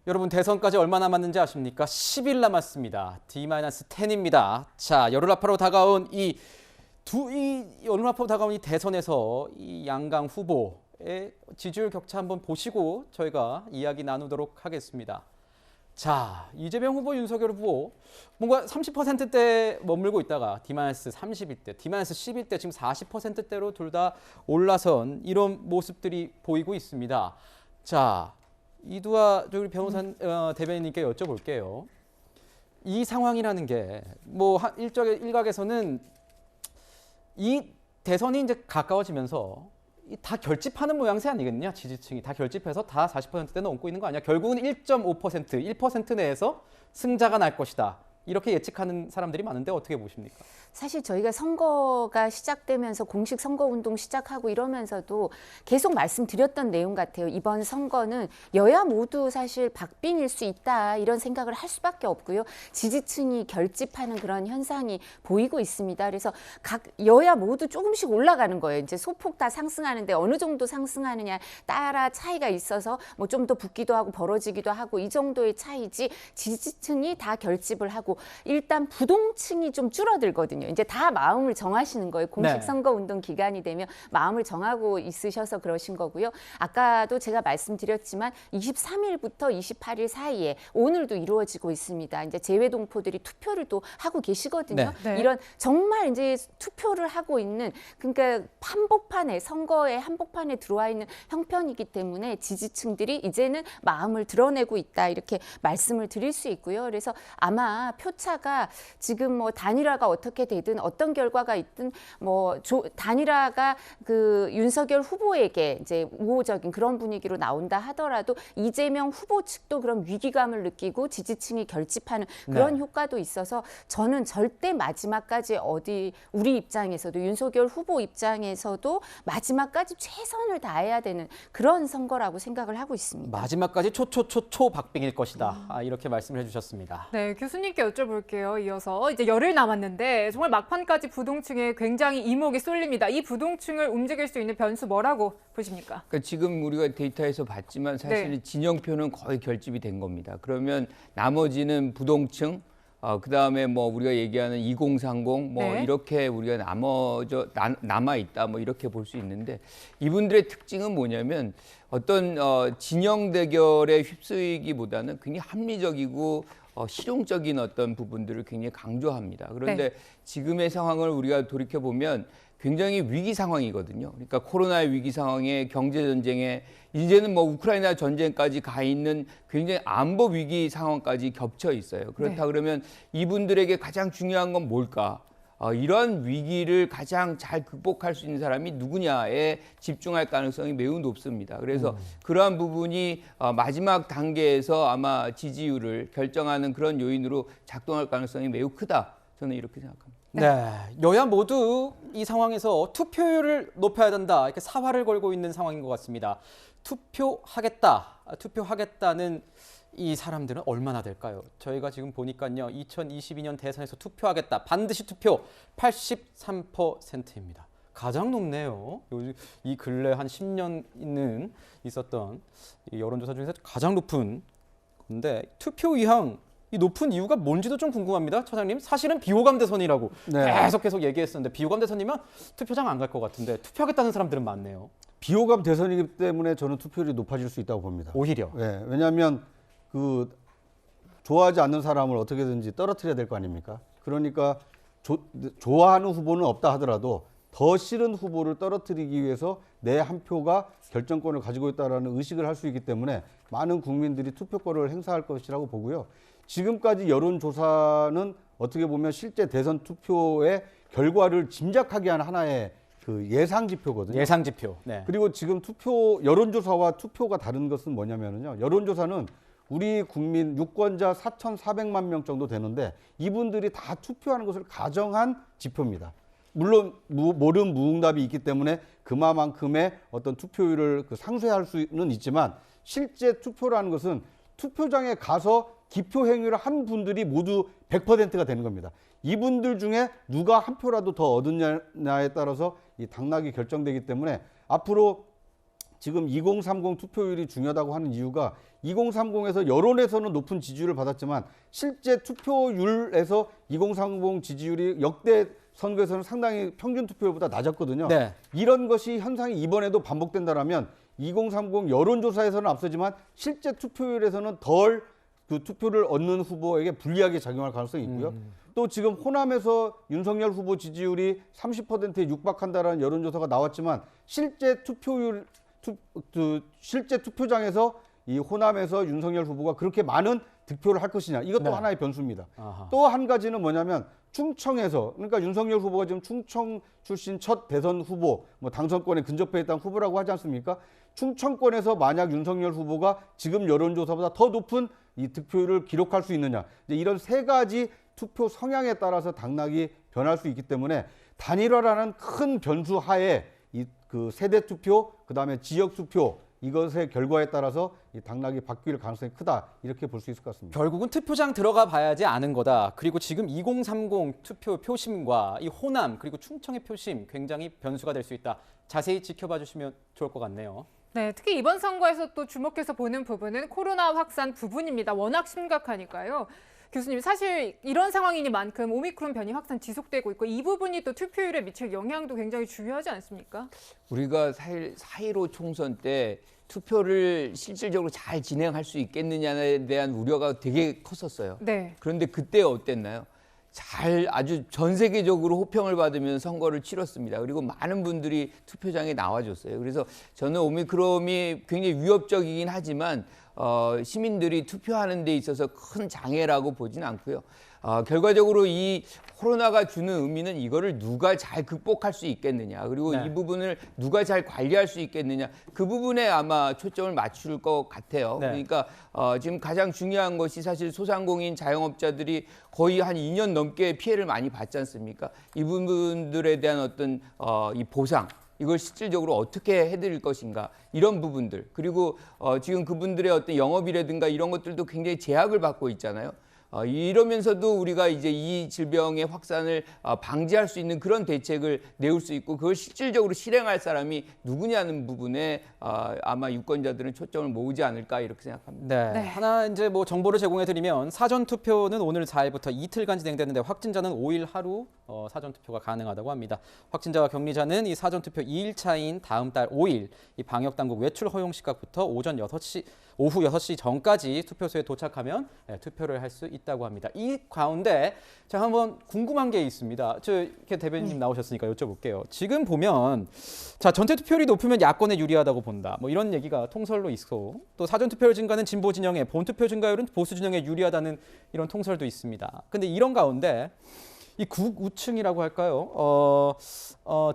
여러분 대선까지 얼마 남았는지 아십니까? 10일 남았습니다. D-10입니다. 자, 열흘 앞으로 다가온 열흘 앞으로 다가온 이 대선에서 이 양강 후보의 지지율 격차 한번 보시고 저희가 이야기 나누도록 하겠습니다. 자, 이재명 후보, 윤석열 후보 뭔가 30%대 머물고 있다가 D-30일 대, D-10일 대 지금 40%대로 둘 다 올라선 이런 모습들이 보이고 있습니다. 자, 이두아 우리 대변인님께 여쭤볼게요. 이 상황이라는 게 뭐 일각에서는 이 대선이 이제 가까워지면서 다 결집하는 모양새 아니겠냐? 지지층이 다 결집해서 다 40%대 넘고 있는 거 아니야? 결국은 1.5%, 1% 내에서 승자가 날 것이다. 이렇게 예측하는 사람들이 많은데 어떻게 보십니까? 사실 저희가 선거가 시작되면서 공식 선거운동 시작하고 이러면서도 계속 말씀드렸던 내용 같아요. 이번 선거는 여야 모두 사실 박빙일 수 있다 이런 생각을 할 수밖에 없고요. 지지층이 결집하는 그런 현상이 보이고 있습니다. 그래서 각 여야 모두 조금씩 올라가는 거예요. 이제 소폭 다 상승하는데 어느 정도 상승하느냐 따라 차이가 있어서 뭐 좀 더 붙기도 하고 벌어지기도 하고 이 정도의 차이지 지지층이 다 결집을 하고 일단 부동층이 좀 줄어들거든요. 이제 다 마음을 정하시는 거예요. 공식 선거운동 기간이 되면 마음을 정하고 있으셔서 그러신 거고요. 아까도 제가 말씀드렸지만 23일부터 28일 사이에 오늘도 이루어지고 있습니다. 이제 재외동포들이 투표를 또 하고 계시거든요. 이런 정말 이제 투표를 하고 있는 그러니까 선거의 한복판에 들어와 있는 형편이기 때문에 지지층들이 이제는 마음을 드러내고 있다 이렇게 말씀을 드릴 수 있고요. 그래서 아마 표차가 지금 뭐 단일화가 어떻게 되든 어떤 결과가 있든 뭐 단일화가 그 윤석열 후보에게 이제 우호적인 그런 분위기로 나온다 하더라도 이재명 후보 측도 그런 위기감을 느끼고 지지층이 결집하는 그런 효과도 있어서 저는 절대 마지막까지 우리 입장에서도 윤석열 후보 입장에서도 마지막까지 최선을 다해야 되는 그런 선거라고 생각을 하고 있습니다. 마지막까지 초 박빙일 것이다. 이렇게 말씀을 해주셨습니다. 네, 교수님께 여쭤볼게요. 이어서 이제 열흘 남았는데 정말 막판까지 부동층에 굉장히 이목이 쏠립니다. 이 부동층을 움직일 수 있는 변수 뭐라고 보십니까? 그러니까 지금 우리가 데이터에서 봤지만 사실 진영표는 거의 결집이 된 겁니다. 그러면 나머지는 부동층, 그다음에 뭐 우리가 얘기하는 2030 이렇게 우리가 남아 있다 뭐 이렇게 볼 수 있는데 이분들의 특징은 뭐냐면 어떤 진영 대결에 휩쓰이기보다는 굉장히 합리적이고 실용적인 어떤 부분들을 굉장히 강조합니다. 그런데 지금의 상황을 우리가 돌이켜 보면 굉장히 위기 상황이거든요. 그러니까 코로나의 위기 상황에 경제 전쟁에 이제는 뭐 우크라이나 전쟁까지 가 있는 굉장히 안보 위기 상황까지 겹쳐 있어요. 그렇다 그러면 이분들에게 가장 중요한 건 뭘까? 이런 위기를 가장 잘 극복할 수 있는 사람이 누구냐에 집중할 가능성이 매우 높습니다. 그래서 그러한 부분이 마지막 단계에서 아마 지지율을 결정하는 그런 요인으로 작동할 가능성이 매우 크다. 저는 이렇게 생각합니다. 네, 여야 모두 이 상황에서 투표율을 높여야 된다 이렇게 사활을 걸고 있는 상황인 것 같습니다. 투표하겠다는 이 사람들은 얼마나 될까요? 저희가 지금 보니까요, 2022년 대선에서 투표하겠다, 반드시 투표 83%입니다. 가장 높네요. 이 근래 한 10년 있었던 이 여론조사 중에서 가장 높은 건데 투표 의향 이 높은 이유가 뭔지도 좀 궁금합니다. 차장님, 사실은 비호감 대선이라고 계속 얘기했었는데 비호감 대선이면 투표장 안 갈 것 같은데 투표하겠다는 사람들은 많네요. 비호감 대선이기 때문에 저는 투표율이 높아질 수 있다고 봅니다. 오히려. 네, 왜냐하면 좋아하지 않는 사람을 어떻게든지 떨어뜨려야 될 거 아닙니까? 그러니까 좋아하는 후보는 없다 하더라도 더 싫은 후보를 떨어뜨리기 위해서 내 한 표가 결정권을 가지고 있다는 의식을 할 수 있기 때문에 많은 국민들이 투표권을 행사할 것이라고 보고요. 지금까지 여론조사는 어떻게 보면 실제 대선 투표의 결과를 짐작하게 하는 하나의 그 예상 지표거든요. 예상 지표. 네. 그리고 지금 여론조사와 투표가 다른 것은 뭐냐면요. 여론조사는 우리 국민 유권자 4,400만 명 정도 되는데 이분들이 다 투표하는 것을 가정한 지표입니다. 물론 모름 무응답이 있기 때문에 그만큼의 어떤 투표율을 상쇄할 수는 있지만 실제 투표라는 것은 투표장에 가서 기표 행위를 한 분들이 모두 100%가 되는 겁니다. 이분들 중에 누가 한 표라도 더 얻느냐에 따라서 이 당락이 결정되기 때문에 앞으로 지금 2030 투표율이 중요하다고 하는 이유가 2030에서 여론에서는 높은 지지율을 받았지만 실제 투표율에서 2030 지지율이 역대 선거에서는 상당히 평균 투표율보다 낮았거든요. 네. 이런 것이 현상이 이번에도 반복된다라면 2030 여론조사에서는 앞서지만 실제 투표율에서는 덜 그 투표를 얻는 후보에게 불리하게 작용할 가능성이 있고요. 또 지금 호남에서 윤석열 후보 지지율이 30%에 육박한다라는 여론조사가 나왔지만 실제 실제 투표장에서 이 호남에서 윤석열 후보가 그렇게 많은 득표를 할 것이냐, 이것도 네. 하나의 변수입니다. 아하. 또 한 가지는 뭐냐면 충청에서, 그러니까 윤석열 후보가 지금 충청 출신 첫 대선 후보, 뭐 당선권에 근접해 있던 후보라고 하지 않습니까? 충청권에서 만약 윤석열 후보가 지금 여론조사보다 더 높은 이 득표율을 기록할 수 있느냐, 이제 이런 세 가지 투표 성향에 따라서 당락이 변할 수 있기 때문에 단일화라는 큰 변수 하에 이 그 세대 투표, 그다음에 지역 투표, 이것의 결과에 따라서 이 당락이 바뀔 가능성이 크다, 이렇게 볼 수 있을 것 같습니다. 결국은 투표장 들어가 봐야지 아는 거다. 그리고 지금 2030 투표 표심과 이 호남 그리고 충청의 표심 굉장히 변수가 될 수 있다. 자세히 지켜봐 주시면 좋을 것 같네요. 네, 특히 이번 선거에서 또 주목해서 보는 부분은 코로나 확산 부분입니다. 워낙 심각하니까요. 교수님, 사실 이런 상황이니만큼 오미크론 변이 확산 지속되고 있고 이 부분이 또 투표율에 미칠 영향도 굉장히 중요하지 않습니까? 우리가 4.15 총선 때 투표를 실질적으로 잘 진행할 수 있겠느냐에 대한 우려가 되게 컸었어요. 네. 그런데 그때 어땠나요? 아주 전 세계적으로 호평을 받으면 선거를 치렀습니다. 그리고 많은 분들이 투표장에 나와줬어요. 그래서 저는 오미크론이 굉장히 위협적이긴 하지만 시민들이 투표하는 데 있어서 큰 장애라고 보진 않고요. 결과적으로 이 코로나가 주는 의미는 이거를 누가 잘 극복할 수 있겠느냐, 그리고 네. 이 부분을 누가 잘 관리할 수 있겠느냐, 그 부분에 아마 초점을 맞출 것 같아요. 네. 그러니까 지금 가장 중요한 것이 사실 소상공인 자영업자들이 거의 한 2년 넘게 피해를 많이 받지 않습니까? 이 부분들에 대한 어떤 이 보상, 이걸 실질적으로 어떻게 해드릴 것인가, 이런 부분들, 그리고 지금 그분들의 어떤 영업이라든가 이런 것들도 굉장히 제약을 받고 있잖아요. 이러면서도 우리가 이제 이 질병의 확산을 방지할 수 있는 그런 대책을 내올 수 있고 그걸 실질적으로 실행할 사람이 누구냐는 부분에 아마 유권자들은 초점을 모으지 않을까, 이렇게 생각합니다. 네. 하나 이제 뭐 정보를 제공해 드리면 사전 투표는 오늘 4일부터 이틀간 진행되는데 확진자는 5일 하루 사전 투표가 가능하다고 합니다. 확진자와 격리자는 이 사전 투표 2일차인 다음 달 5일 이 방역 당국 외출 허용 시각부터 오후 6시 전까지 투표소에 도착하면 투표를 할 수 있다고 합니다. 이 가운데 제가 한번 궁금한 게 있습니다. 이렇게 대변인님 나오셨으니까 여쭤볼게요. 지금 보면 자, 전체 투표율이 높으면 야권에 유리하다고 본다. 뭐 이런 얘기가 통설로 있고, 또 사전 투표율 증가는 진보 진영에, 본 투표 증가율은 보수 진영에 유리하다는 이런 통설도 있습니다. 근데 이런 가운데 이 극우층이라고 할까요?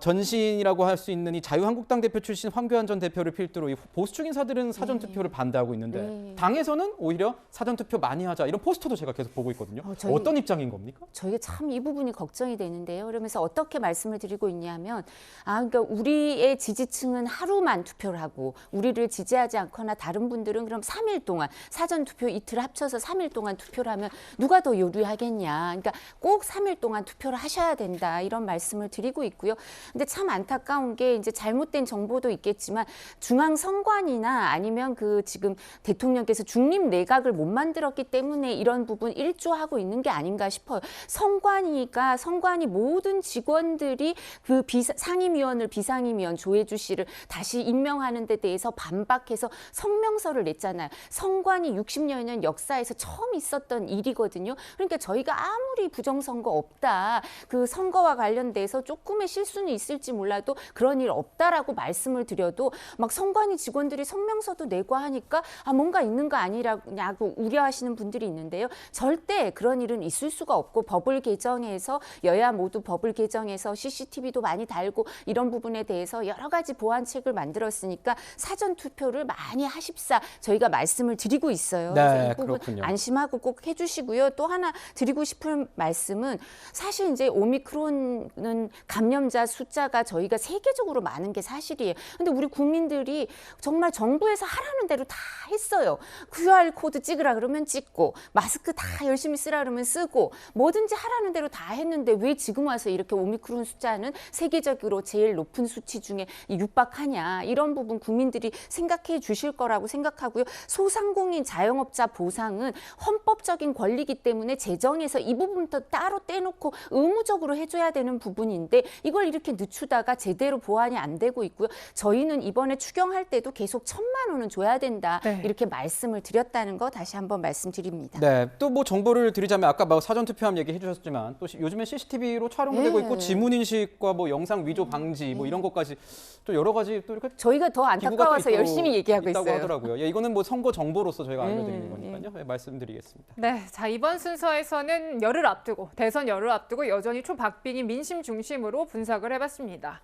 전신이라고 할 수 있는 이 자유한국당 대표 출신 황교안 전 대표를 필두로 이 보수적 인사들은 사전 투표를 반대하고 있는데 네. 당에서는 오히려 사전 투표 많이 하자, 이런 포스터도 제가 계속 보고 있거든요. 어떤 입장인 겁니까? 저희가 참 이 부분이 걱정이 되는데요. 그러면서 어떻게 말씀을 드리고 있냐면, 그러니까 우리의 지지층은 하루만 투표를 하고 우리를 지지하지 않거나 다른 분들은 그럼 3일 동안 사전 투표 이틀 합쳐서 3일 동안 투표를 하면 누가 더 유리하겠냐. 그러니까 꼭 3일 동안 투표를 하셔야 된다, 이런 말씀을 드리고 있고요. 근데 참 안타까운 게 이제 잘못된 정보도 있겠지만 중앙선관위나 아니면 그 지금 대통령께서 중립 내각을 못 만들었기 때문에 이런 부분 일조하고 있는 게 아닌가 싶어요. 선관위 모든 직원들이 그 상임위원을 비상임위원 조혜주 씨를 다시 임명하는 데 대해서 반박해서 성명서를 냈잖아요. 선관위 60여 년 역사에서 처음 있었던 일이거든요. 그러니까 저희가 아무리 부정선거 없다, 그 선거와 관련돼서 조금의 실수는 있을지 몰라도 그런 일 없다라고 말씀을 드려도 막 선관위 직원들이 성명서도 내고 하니까 뭔가 있는 거 아니냐고 우려하시는 분들이 있는데요. 절대 그런 일은 있을 수가 없고, 법을 개정해서 여야 모두 법을 개정해서 CCTV도 많이 달고 이런 부분에 대해서 여러 가지 보완책을 만들었으니까 사전 투표를 많이 하십사 저희가 말씀을 드리고 있어요. 네, 그래서 이 부분 그렇군요. 안심하고 꼭 해주시고요. 또 하나 드리고 싶은 말씀은, 사실 이제 오미크론은 감염자 자영업자 숫자가 저희가 세계적으로 많은 게 사실이에요. 근데 우리 국민들이 정말 정부에서 하라는 대로 다 했어요. QR코드 찍으라 그러면 찍고 마스크 다 열심히 쓰라 그러면 쓰고 뭐든지 하라는 대로 다 했는데 왜 지금 와서 이렇게 오미크론 숫자는 세계적으로 제일 높은 수치 중에 육박하냐. 이런 부분 국민들이 생각해 주실 거라고 생각하고요. 소상공인 자영업자 보상은 헌법적인 권리이기 때문에 재정에서 이 부분부터 따로 떼놓고 의무적으로 해줘야 되는 부분인데 이걸 이렇게 늦추다가 제대로 보완이 안 되고 있고요. 저희는 이번에 추경할 때도 계속 1,000만 원은 줘야 된다. 네. 이렇게 말씀을 드렸다는 거 다시 한번 말씀드립니다. 네, 또 뭐 정보를 드리자면 아까 뭐 사전 투표함 얘기해 주셨지만 또 요즘에 CCTV로 촬영되고 네. 있고 지문 인식과 뭐 영상 위조 방지 뭐 이런 것까지 또 여러 가지 또 이렇게 저희가 더 기구가 또 안타까워서 있고 열심히 얘기하고 있다고 있어요. 하더라고요. 예, 이거는 뭐 선거 정보로서 저희가 알려드리는 거니까요. 네, 말씀드리겠습니다. 네, 자 이번 순서에서는 열흘 앞두고 대선 열흘 앞두고 여전히 초박빙인 민심 중심으로 분석을 해봤습니다.